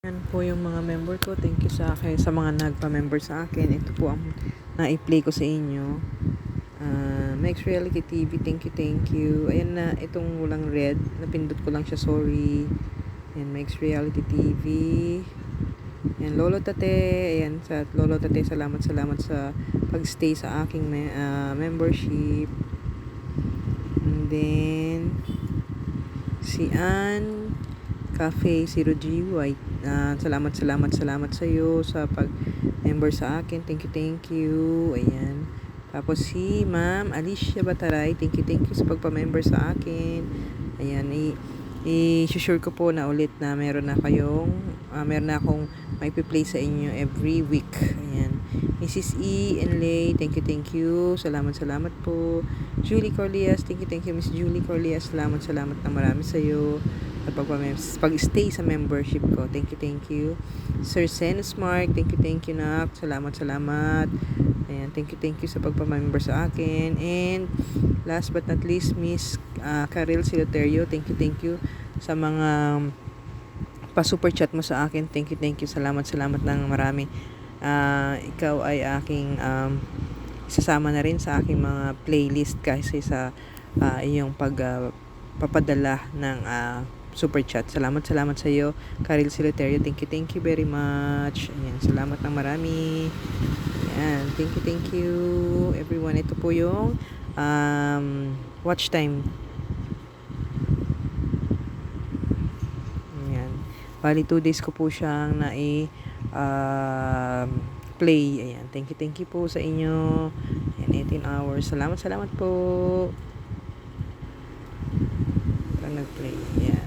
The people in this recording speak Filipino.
Yan po yung mga member ko. Thank you sa akin, sa mga nagpa-member sa akin. Ito po ang na-play ko sa inyo. Max Reality TV, thank you. Ayan na, itong walang red. Napindot ko lang siya, sorry. Ayan, Max Reality TV. Ayan, Lolo Tate. Ayan, sa Lolo Tate, salamat sa pag-stay sa aking membership. And then, si Ann Cafe, si Rogie White. Salamat sa iyo sa pag-member sa akin. Thank you. Ayan. Tapos si Ma'am Alicia Bataray, thank you sa pagpa-member sa akin. Ayan, i-sure ko po na ulit na meron na akong maipi-play sa inyo every week. Ayan. Mrs. E. Enlay, thank you. Salamat po. Julie Corlias, thank you, Miss Julie Corlias. Salamat na marami sa iyo at pag-stay sa membership ko. Thank you. Sir Senus Mark, thank you nak. Salamat. Ayan, thank you sa pagpa-member sa akin. And last but not least, Miss Karel Siloterio, thank you sa mga pa-super chat mo sa akin. Thank you. Salamat ng marami. Ikaw ay aking isasama na rin sa aking mga playlist kasi sa iyong papadala ng super chat. Salamat sa iyo, Karel Siloterio. Thank you very much. Ayan, salamat ng marami. Ayan, thank you everyone. Ito po yung watch time. Ayan. Bali 2 days ko po siyang play. Ayan, thank you po sa inyo. Ayan, 18 hours. Salamat po. Nag-play. Ayan.